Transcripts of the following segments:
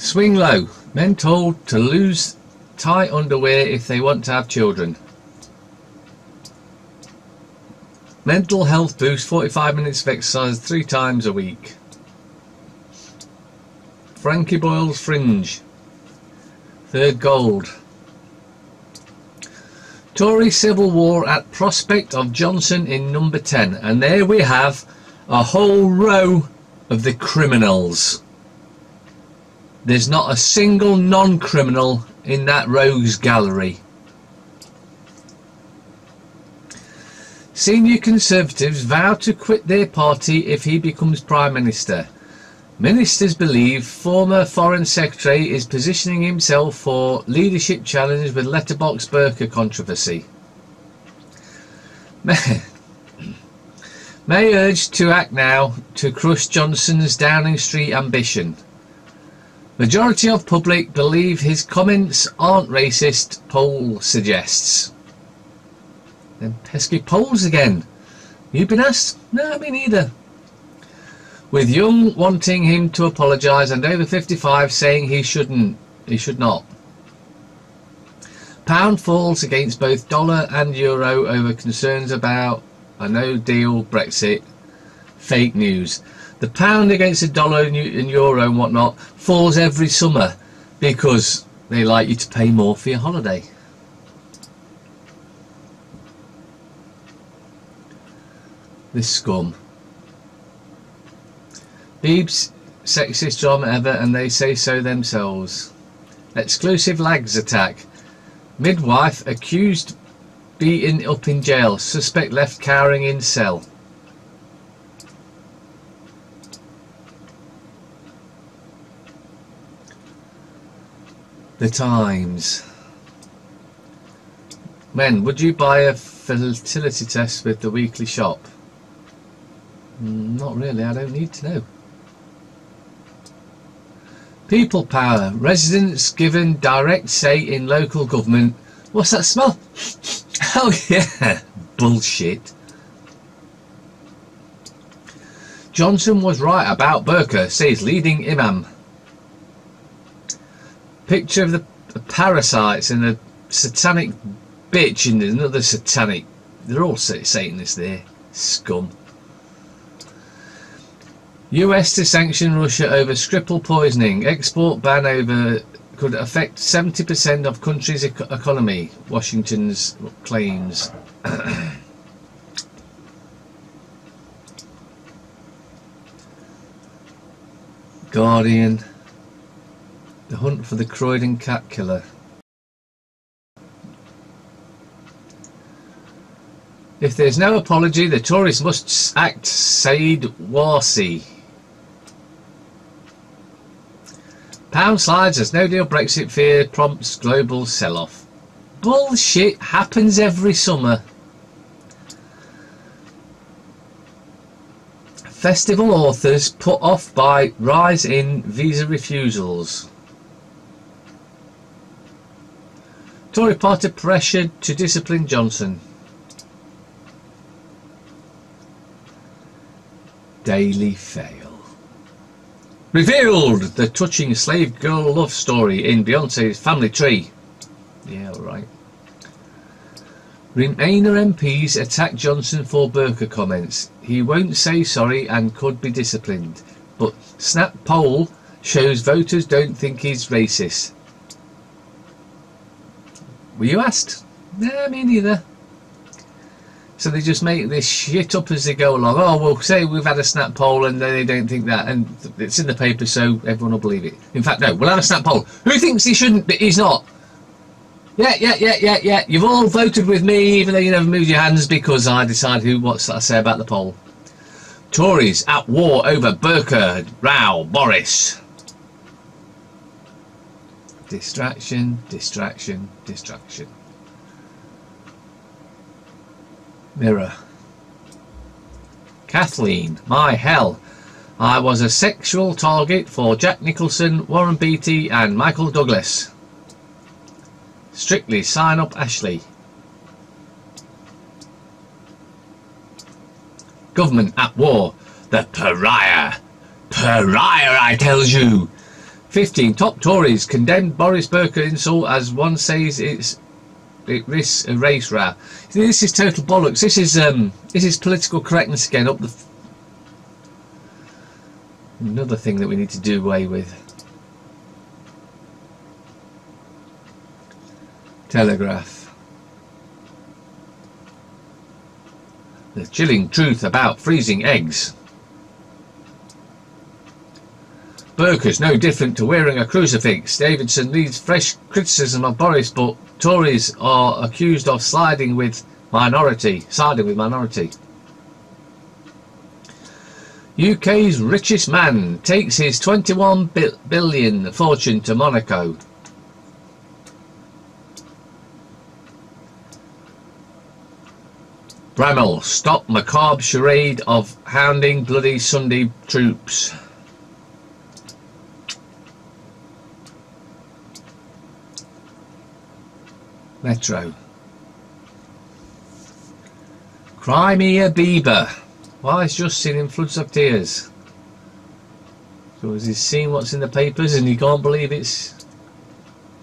Swing low. Men told to lose tight underwear if they want to have children. Mental health boost, 45 minutes of exercise 3 times a week. Frankie Boyle's fringe. 3rd gold. Tory civil war at prospect of Johnson in number 10. And there we have a whole row of the criminals. There's not a single non-criminal in that rogues gallery. Senior Conservatives vow to quit their party if he becomes Prime Minister. Ministers believe former Foreign Secretary is positioning himself for leadership challenge with letterbox burqa controversy. May urged to act now to crush Johnson's Downing Street ambition. Majority of public believe his comments aren't racist, poll suggests. Them pesky polls again. You been asked? No, me neither. With Young wanting him to apologise and over 55 saying he should not. Pound falls against both dollar and euro over concerns about a no-deal Brexit. Fake news. The pound against the dollar and euro and whatnot falls every summer because they like you to pay more for your holiday. This scum. Beebs, sexiest drama ever, and they say so themselves. Exclusive lags attack. Midwife accused beaten up in jail. Suspect left cowering in cell. The Times. Men, would you buy a fertility test with the weekly shop? Not really, I don't need to know. People power. Residents given direct say in local government. What's that smell? Oh yeah, bullshit. Johnson was right about burqa, says leading imam. Picture of the parasites and a satanic bitch and another satanic. They're all Satanists there. Scum. US to sanction Russia over Skripal poisoning. Export ban over could affect 70% of country's economy. Washington's claims. Guardian. The hunt for the Croydon cat killer. If there's no apology, the Tories must act, Said Warsi. Pound slides as no-deal Brexit fear prompts global sell-off. Bullshit happens every summer. Festival authors put off by rise in visa refusals. Tory party pressured to discipline Johnson. Daily Fail. Revealed the touching slave girl love story in Beyonce's Family Tree. Yeah, alright. Remainer MPs attack Johnson for burqa comments. He won't say sorry and could be disciplined. But Snap poll shows voters don't think he's racist. Were you asked? Nah, me neither. So they just make this shit up as they go along. Oh, we'll say we've had a Snap poll and they don't think that, and it's in the paper, so everyone will believe it. In fact, no, we'll have a Snap poll. Who thinks he shouldn't, but he's not? Yeah. You've all voted with me, even though you never moved your hands, because I decide what's I say about the poll. Tories at war over burqa. Row, Boris. Distraction. Mirror. Kathleen, my hell. I was a sexual target for Jack Nicholson, Warren Beatty and Michael Douglas. Strictly sign up Ashley. Government at war. The pariah. Pariah, I tell you. 15 top Tories condemned Boris Burke insult as one says it risks a race row. This is total bollocks. This is political correctness again. Another thing that we need to do away with. Telegraph. The chilling truth about freezing eggs. Burke is no different to wearing a crucifix. Davidson leads fresh criticism of Boris, but Tories are accused of siding with minority. UK's richest man takes his 21 billion fortune to Monaco. Bramall, stop macabre charade of hounding bloody Sunday troops. Metro. Crimea Bieber. Why is Justin in floods of tears? So has he seen what's in the papers and he can't believe it's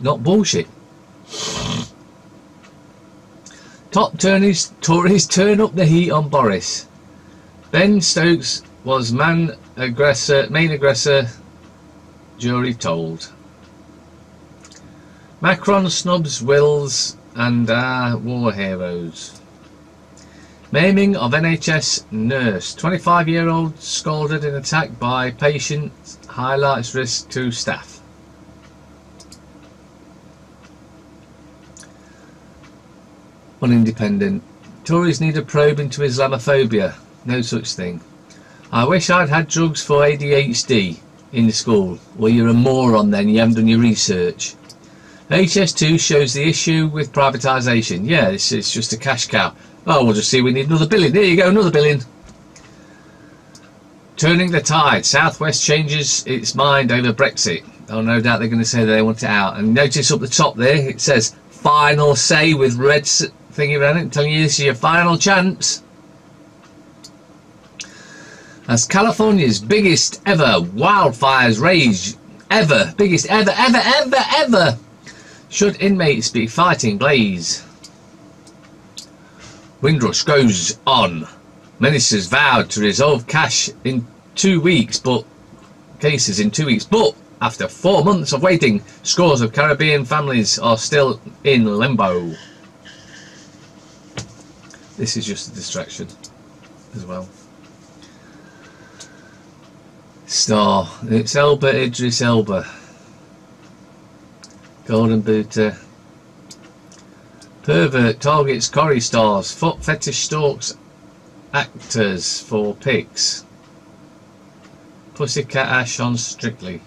not bullshit? Top Tories turn up the heat on Boris. Ben Stokes was main aggressor, jury told. Macron snubs Wills and war heroes. Maiming of NHS nurse. 25-year-old scalded in attack by patient highlights risk to staff. Unindependent. Tories need a probe into Islamophobia. No such thing. I wish I'd had drugs for ADHD in school. Well, you're a moron then, you haven't done your research. HS2 shows the issue with privatisation. Yeah, it's just a cash cow. Oh, we'll just see, we need another billion. There you go, another billion. Turning the tide. Southwest changes its mind over Brexit. Oh, no doubt they're going to say they want it out. And notice up the top there, it says final say with red thingy around it, telling you this is your final chance. As California's biggest ever wildfires rage, biggest ever, should inmates be fighting blaze? Windrush goes on. Ministers vowed to resolve cases in 2 weeks, but after 4 months of waiting, scores of Caribbean families are still in limbo. This is just a distraction as well. Star. It's Elba Idris Elba. Golden Booter. Pervert targets Corrie stars. Foot fetish stalks actors for pics. Pussycat Ash on Strictly.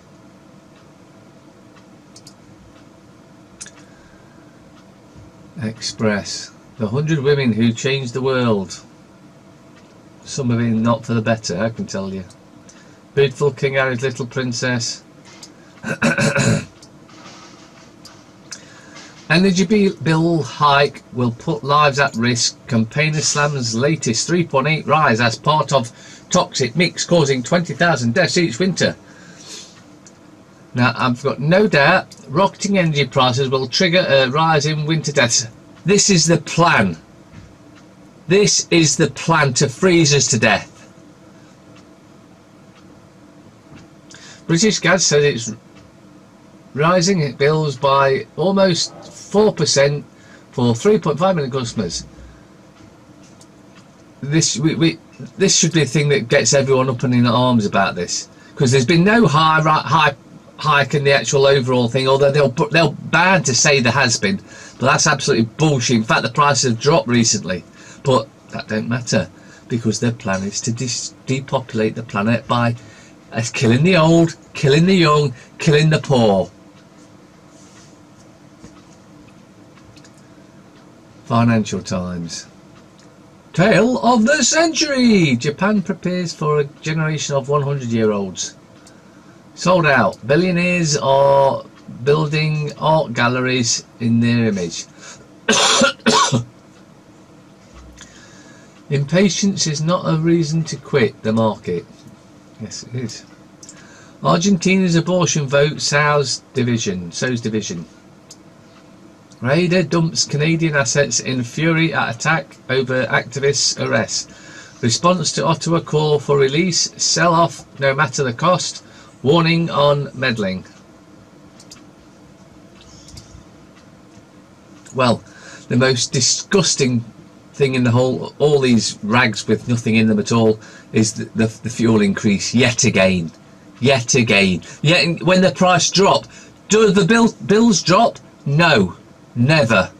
Express. The 100 women who changed the world. Some of it not for the better, I can tell you. Beautiful King Harry's Little Princess. Energy bill hike will put lives at risk. Campaigner slams latest 3.8 rise as part of toxic mix causing 20,000 deaths each winter. Now, I've got no doubt rocketing energy prices will trigger a rise in winter deaths. This is the plan. This is the plan to freeze us to death. British Gas says it's rising bills by almost 4% for 3.5 million customers. This should be a thing that gets everyone up and in arms about this, because there's been no hike in the actual overall thing, although they'll bound to say there has been, but that's absolutely bullshit. In fact, the prices have dropped recently, but that don't matter, because their plan is to depopulate the planet by killing the old, killing the young, killing the poor. Financial Times. Tale of the century! Japan prepares for a generation of 100-year-olds. Sold out. Billionaires are building art galleries in their image. Impatience is not a reason to quit the market. Yes, it is. Argentina's abortion vote sows division. Raider dumps Canadian assets in fury at attack over activists' arrest. Response to Ottawa call for release. Sell off no matter the cost. Warning on meddling. Well, the most disgusting thing in the whole, all these rags with nothing in them at all, is the fuel increase yet again. Yet when the price drop, do the bills drop? No, never.